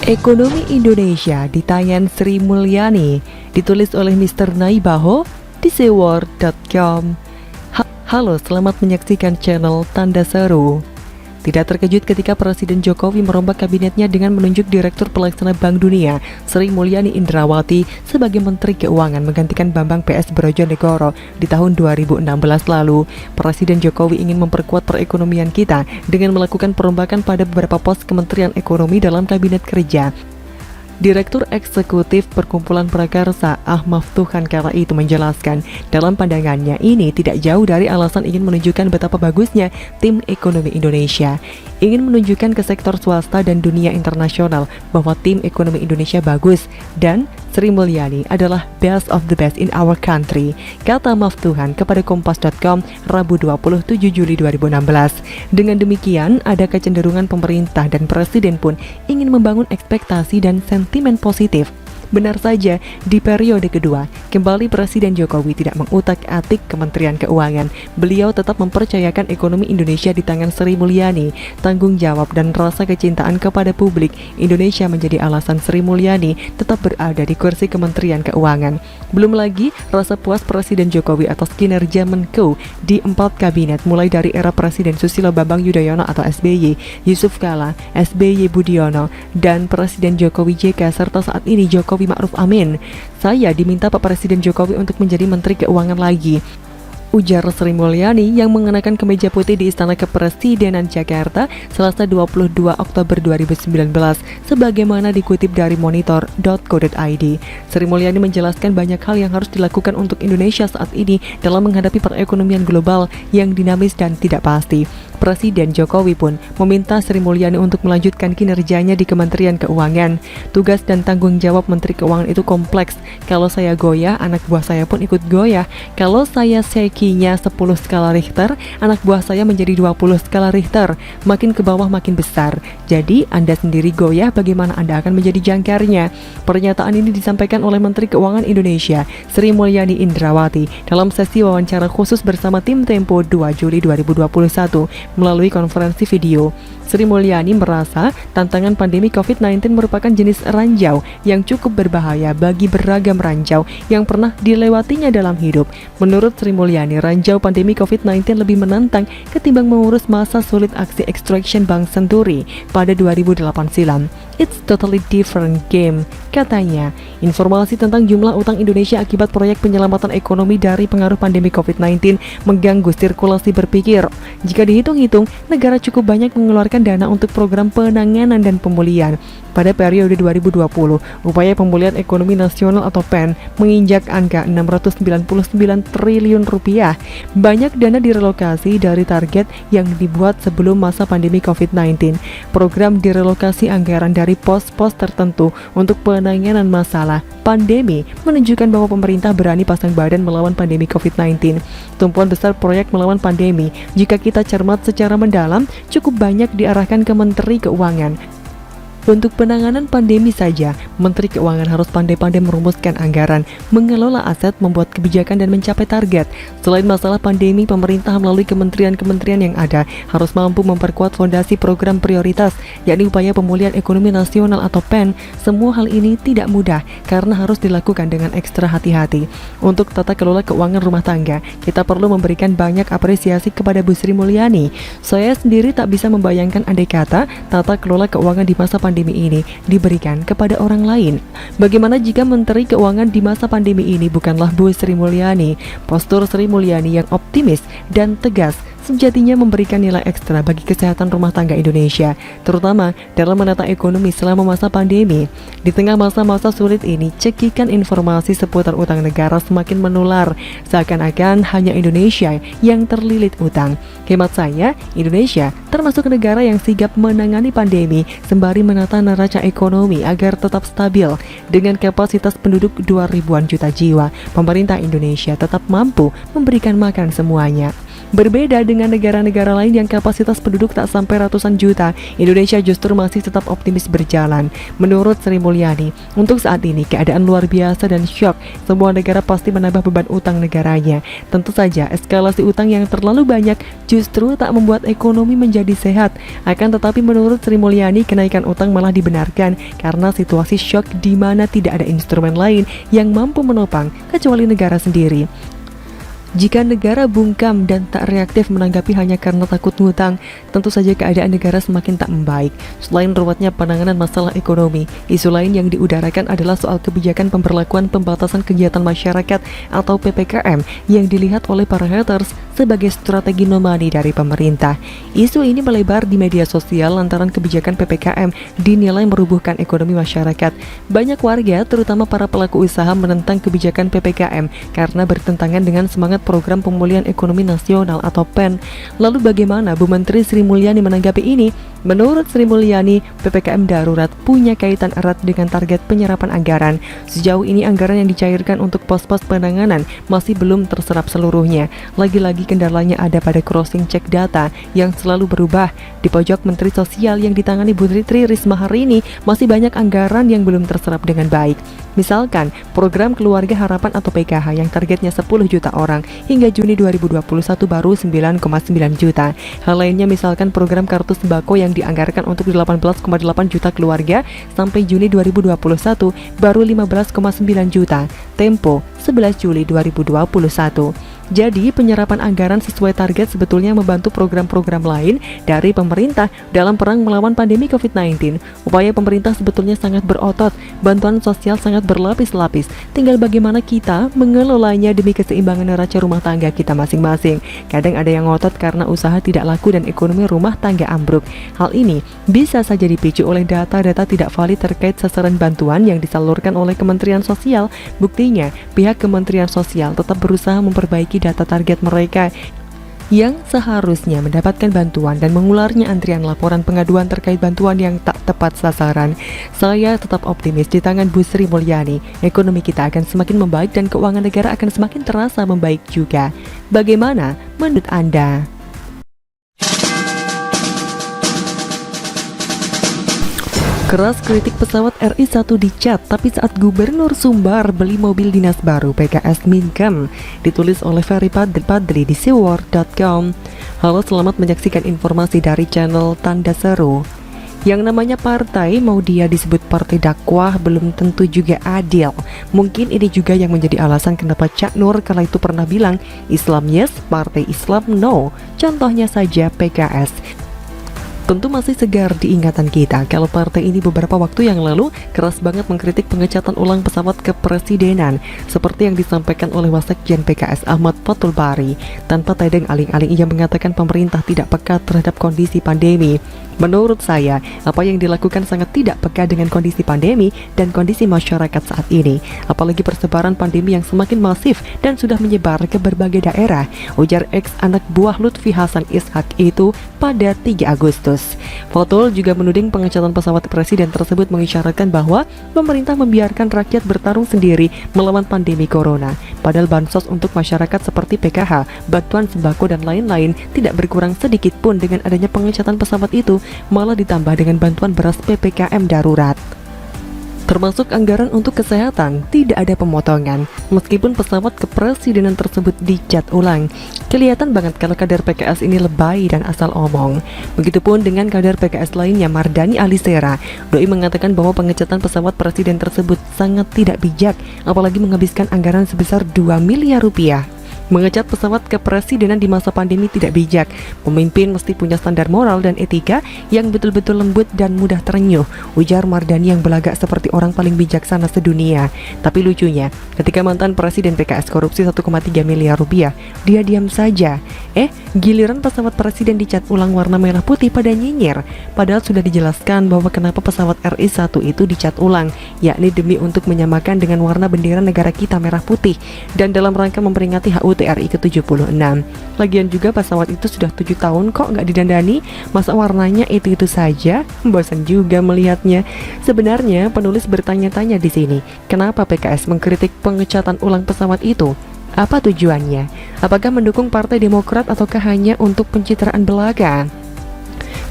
Ekonomi Indonesia di tangan Sri Mulyani, ditulis oleh Mr. Naibaho di seword.com. Halo, selamat menyaksikan channel Tanda Seru. Tidak terkejut ketika Presiden Jokowi merombak kabinetnya dengan menunjuk Direktur Pelaksana Bank Dunia, Sri Mulyani Indrawati, sebagai Menteri Keuangan menggantikan Bambang PS Brojonegoro di tahun 2016 lalu. Presiden Jokowi ingin memperkuat perekonomian kita dengan melakukan perombakan pada beberapa pos Kementerian Ekonomi dalam Kabinet Kerja. Direktur Eksekutif Perkumpulan Prakarsa Ahmad Tuhan kala itu menjelaskan, dalam pandangannya ini tidak jauh dari alasan ingin menunjukkan betapa bagusnya tim ekonomi Indonesia. Ingin menunjukkan ke sektor swasta dan dunia internasional bahwa tim ekonomi Indonesia bagus dan Sri Mulyani adalah best of the best in our country, kata Maftuhan kepada Kompas.com Rabu 27 Juli 2016. Dengan demikian, ada kecenderungan pemerintah dan presiden pun ingin membangun ekspektasi dan sentimen positif. Benar saja, di periode kedua, kembali Presiden Jokowi tidak mengutak-atik Kementerian Keuangan. Beliau tetap mempercayakan ekonomi Indonesia di tangan Sri Mulyani. Tanggung jawab dan rasa kecintaan kepada publik Indonesia menjadi alasan Sri Mulyani tetap berada di kursi Kementerian Keuangan. Belum lagi rasa puas Presiden Jokowi atas kinerja Menko di 4 kabinet, mulai dari era Presiden Susilo Bambang Yudhoyono atau SBY, Yusuf Kala, SBY Budiono, dan Presiden Jokowi JK, serta saat ini Jokowi Ma'ruf Amin. Saya diminta Pak Presiden Jokowi untuk menjadi Menteri Keuangan lagi, ujar Sri Mulyani yang mengenakan kemeja putih di Istana Kepresidenan Jakarta Selasa 22 Oktober 2019, sebagaimana dikutip dari monitor.co.id. Sri Mulyani menjelaskan banyak hal yang harus dilakukan untuk Indonesia saat ini dalam menghadapi perekonomian global yang dinamis dan tidak pasti. Presiden Jokowi pun meminta Sri Mulyani untuk melanjutkan kinerjanya di Kementerian Keuangan. Tugas dan tanggung jawab Menteri Keuangan itu kompleks. Kalau saya goyah, anak buah saya pun ikut goyah. Kalau saya sekinya 10 skala Richter, anak buah saya menjadi 20 skala Richter. Makin ke bawah makin besar. Jadi Anda sendiri goyah, bagaimana Anda akan menjadi jangkarnya? Pernyataan ini disampaikan oleh Menteri Keuangan Indonesia, Sri Mulyani Indrawati, dalam sesi wawancara khusus bersama tim Tempo 2 Juli 2021. Melalui konferensi video, Sri Mulyani merasa tantangan pandemi COVID-19 merupakan jenis ranjau yang cukup berbahaya bagi beragam ranjau yang pernah dilewatinya dalam hidup. Menurut Sri Mulyani, ranjau pandemi COVID-19 lebih menantang ketimbang mengurus masa sulit aksi extraction Bank Senturi pada 2008 silam. It's totally different game, katanya. Informasi tentang jumlah utang Indonesia akibat proyek penyelamatan ekonomi dari pengaruh pandemi COVID-19 mengganggu sirkulasi berpikir. Jika dihitung-hitung, negara cukup banyak mengeluarkan dana untuk program penanganan dan pemulihan. Pada periode 2020, upaya pemulihan ekonomi nasional atau PEN menginjak angka 699 triliun rupiah. Banyak dana direlokasi dari target yang dibuat sebelum masa pandemi COVID-19. Program direlokasi anggaran dari pos-pos tertentu untuk penanganan masalah pandemi menunjukkan bahwa pemerintah berani pasang badan melawan pandemi COVID-19. Tumpuan besar proyek melawan pandemi, jika kita cermat secara mendalam, cukup banyak diarahkan ke Menteri Keuangan. Untuk penanganan pandemi saja, Menteri Keuangan harus pandai-pandai merumuskan anggaran, mengelola aset, membuat kebijakan dan mencapai target. Selain masalah pandemi, pemerintah melalui kementerian-kementerian yang ada harus mampu memperkuat fondasi program prioritas, yakni upaya pemulihan ekonomi nasional atau PEN. Semua hal ini tidak mudah karena harus dilakukan dengan ekstra hati-hati. Untuk tata kelola keuangan rumah tangga, kita perlu memberikan banyak apresiasi kepada Bu Sri Mulyani. Saya sendiri tak bisa membayangkan andai kata tata kelola keuangan di masa pandemi ini diberikan kepada orang lain. Bagaimana jika Menteri Keuangan di masa pandemi ini bukanlah Bu Sri Mulyani? Postur Sri Mulyani yang optimis dan tegas sejatinya memberikan nilai ekstra bagi kesehatan rumah tangga Indonesia, terutama dalam menata ekonomi selama masa pandemi. Di tengah masa-masa sulit ini, cekikan informasi seputar utang negara semakin menular, seakan-akan hanya Indonesia yang terlilit utang. Hemat saya, Indonesia termasuk negara yang sigap menangani pandemi sembari menata neraca ekonomi agar tetap stabil. Dengan kapasitas penduduk 2 ribuan juta jiwa, pemerintah Indonesia tetap mampu memberikan makan semuanya. Berbeda dengan negara-negara lain yang kapasitas penduduk tak sampai ratusan juta, Indonesia justru masih tetap optimis berjalan. Menurut Sri Mulyani, untuk saat ini keadaan luar biasa dan syok. Semua negara pasti menambah beban utang negaranya. Tentu saja eskalasi utang yang terlalu banyak justru tak membuat ekonomi menjadi sehat. Akan tetapi menurut Sri Mulyani, kenaikan utang malah dibenarkan karena situasi syok di mana tidak ada instrumen lain yang mampu menopang kecuali negara sendiri. Jika negara bungkam dan tak reaktif menanggapi hanya karena takut ngutang, tentu saja keadaan negara semakin tak membaik. Selain ruwetnya penanganan masalah ekonomi, isu lain yang diudarakan adalah soal kebijakan pemberlakuan pembatasan kegiatan masyarakat atau PPKM yang dilihat oleh para haters sebagai strategi no money dari pemerintah. Isu ini melebar di media sosial lantaran kebijakan PPKM dinilai merubuhkan ekonomi masyarakat. Banyak warga, terutama para pelaku usaha, menentang kebijakan PPKM karena bertentangan dengan semangat Program Pemulihan Ekonomi Nasional atau PEN. Lalu bagaimana Bu Menteri Sri Mulyani menanggapi ini? Menurut Sri Mulyani, PPKM darurat punya kaitan erat dengan target penyerapan anggaran. Sejauh ini anggaran yang dicairkan untuk pos-pos penanganan masih belum terserap seluruhnya. Lagi-lagi kendalanya ada pada crossing check data yang selalu berubah. Di pojok Menteri Sosial yang ditangani Bu Tri Risma hari ini, masih banyak anggaran yang belum terserap dengan baik. Misalkan, program Keluarga Harapan atau PKH yang targetnya 10 juta orang hingga Juni 2021 baru 9,9 juta. Hal lainnya misalkan program Kartu Sembako yang dianggarkan untuk 18,8 juta keluarga sampai Juni 2021 baru 15,9 juta. Tempo 11 Juli 2021. Jadi, penyerapan anggaran sesuai target sebetulnya membantu program-program lain dari pemerintah dalam perang melawan pandemi COVID-19. Upaya pemerintah sebetulnya sangat berotot, bantuan sosial sangat berlapis-lapis. Tinggal bagaimana kita mengelolanya demi keseimbangan neraca rumah tangga kita masing-masing. Kadang ada yang ngotot karena usaha tidak laku dan ekonomi rumah tangga ambruk. Hal ini bisa saja dipicu oleh data-data tidak valid terkait sasaran bantuan yang disalurkan oleh Kementerian Sosial. Buktinya, pihak Kementerian Sosial tetap berusaha memperbaiki data target mereka yang seharusnya mendapatkan bantuan dan mengularnya antrian laporan pengaduan terkait bantuan yang tak tepat sasaran. Saya tetap optimis di tangan Bu Sri Mulyani, ekonomi kita akan semakin membaik dan keuangan negara akan semakin terasa membaik juga. Bagaimana menurut Anda? Keras kritik pesawat RI-1 dicat, tapi saat Gubernur Sumbar beli mobil dinas baru PKS mingkem. Ditulis oleh Ferry Padli di seaword.com. Halo, selamat menyaksikan informasi dari channel Tanda Seru. Yang namanya partai, mau dia disebut partai dakwah, belum tentu juga adil. Mungkin ini juga yang menjadi alasan kenapa Cak Nur kala itu pernah bilang, Islam yes, partai Islam no. Contohnya saja PKS. Tentu masih segar di ingatan kita kalau partai ini beberapa waktu yang lalu keras banget mengkritik pengecatan ulang pesawat kepresidenan seperti yang disampaikan oleh Wasekjen PKS Ahmad Fathul Bari. Tanpa tedeng aling-aling ia mengatakan pemerintah tidak peka terhadap kondisi pandemi. Menurut saya, apa yang dilakukan sangat tidak peka dengan kondisi pandemi dan kondisi masyarakat saat ini. Apalagi persebaran pandemi yang semakin masif dan sudah menyebar ke berbagai daerah, ujar ex anak buah Lutfi Hasan Ishak itu pada 3 Agustus. Fathul juga menuding pengecatan pesawat presiden tersebut mengisyaratkan bahwa pemerintah membiarkan rakyat bertarung sendiri melawan pandemi corona. Padahal bansos untuk masyarakat seperti PKH, bantuan sembako dan lain-lain tidak berkurang sedikit pun dengan adanya pengecatan pesawat itu, malah ditambah dengan bantuan beras PPKM darurat. Termasuk anggaran untuk kesehatan, tidak ada pemotongan. Meskipun pesawat kepresidenan tersebut dicat ulang, kelihatan banget kalau kader PKS ini lebay dan asal omong. Begitupun dengan kader PKS lainnya, Mardani Alisera. Doi mengatakan bahwa pengecatan pesawat presiden tersebut sangat tidak bijak, apalagi menghabiskan anggaran sebesar 2 miliar rupiah. Mengecat pesawat kepresidenan di masa pandemi tidak bijak. Pemimpin mesti punya standar moral dan etika yang betul-betul lembut dan mudah terenyuh, ujar Mardani yang belagak seperti orang paling bijaksana sedunia. Tapi lucunya, ketika mantan presiden PKS korupsi 1,3 miliar rupiah, dia diam saja. Giliran pesawat presiden dicat ulang warna merah putih pada nyinyir. Padahal sudah dijelaskan bahwa kenapa pesawat RI-1 itu dicat ulang, yakni demi untuk menyamakan dengan warna bendera negara kita merah putih dan dalam rangka memperingati HUT RI ke-76. Lagian juga pesawat itu sudah 7 tahun kok nggak didandani, masa warnanya itu saja? Bosan juga melihatnya. Sebenarnya penulis bertanya-tanya di sini, kenapa PKS mengkritik pengecatan ulang pesawat itu? Apa tujuannya? Apakah mendukung Partai Demokrat ataukah hanya untuk pencitraan belaka?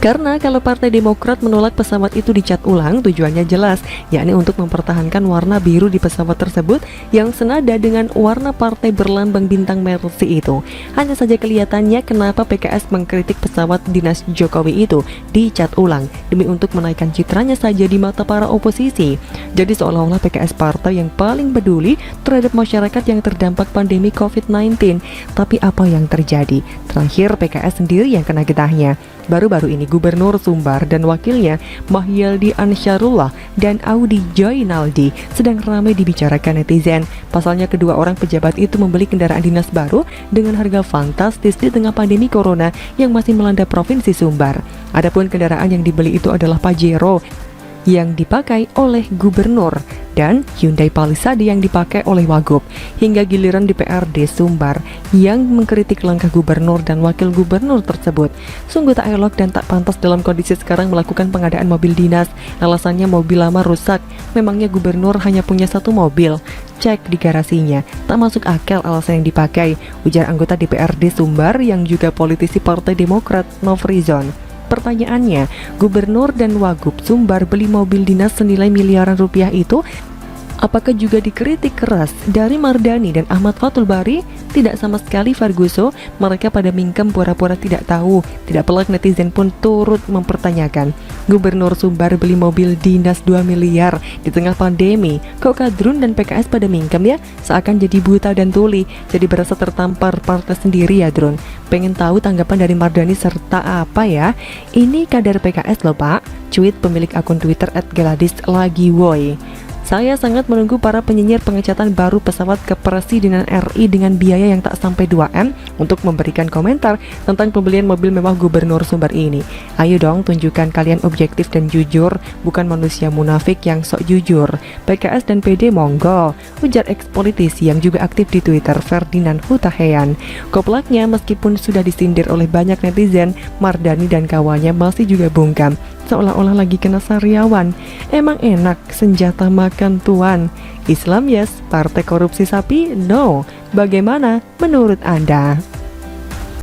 Karena kalau Partai Demokrat menolak pesawat itu dicat ulang, tujuannya jelas, yakni untuk mempertahankan warna biru di pesawat tersebut yang senada dengan warna partai berlambang bintang Mercy itu. Hanya saja kelihatannya kenapa PKS mengkritik pesawat dinas Jokowi itu dicat ulang demi untuk menaikkan citranya saja di mata para oposisi. Jadi seolah-olah PKS partai yang paling peduli terhadap masyarakat yang terdampak pandemi COVID-19. Tapi apa yang terjadi? Terakhir PKS sendiri yang kena getahnya. Baru-baru ini Gubernur Sumbar dan wakilnya Mahyildi Ansarullah dan Audi Joynaldi sedang ramai dibicarakan netizen. Pasalnya kedua orang pejabat itu membeli kendaraan dinas baru dengan harga fantastis di tengah pandemi corona yang masih melanda Provinsi Sumbar. Adapun kendaraan yang dibeli itu adalah Pajero yang dipakai oleh gubernur dan Hyundai Palisade yang dipakai oleh Wagub. Hingga giliran DPRD Sumbar yang mengkritik langkah gubernur dan wakil gubernur tersebut. Sungguh tak elok dan tak pantas dalam kondisi sekarang melakukan pengadaan mobil dinas. Alasannya mobil lama rusak. Memangnya gubernur hanya punya satu mobil? Cek di garasinya. Tak masuk akal alasan yang dipakai, ujar anggota DPRD Sumbar yang juga politisi Partai Demokrat Nofrizon. Pertanyaannya, Gubernur dan Wagub Sumbar beli mobil dinas senilai miliaran rupiah itu apakah juga dikritik keras dari Mardani dan Ahmad Fathul Bari? Tidak sama sekali Farguso, mereka pada mingkem pura-pura tidak tahu. Tidak pelak netizen pun turut mempertanyakan. Gubernur Sumbar beli mobil dinas 2 miliar di tengah pandemi. Kok Kadrun dan PKS pada mingkem ya? Seakan jadi buta dan tuli, jadi berasa tertampar partai sendiri ya Drun. Pengen tahu tanggapan dari Mardani serta apa ya? Ini kader PKS loh Pak, cuit pemilik akun Twitter @gladys_lagiwoy. Saya sangat menunggu para penyinyir pengecatan baru pesawat Kepresidenan RI dengan biaya yang tak sampai 2M untuk memberikan komentar tentang pembelian mobil mewah Gubernur Sumbar ini. Ayo dong tunjukkan kalian objektif dan jujur, bukan manusia munafik yang sok jujur. PKS dan PD monggo, ujar ex-politisi yang juga aktif di Twitter Ferdinand Hutaheyan. Koplaknya meskipun sudah disindir oleh banyak netizen, Mardani dan kawannya masih juga bungkam. Seolah-olah lagi kena sariawan. Emang enak senjata makan tuan. Islam yes, partai korupsi sapi no. Bagaimana menurut Anda?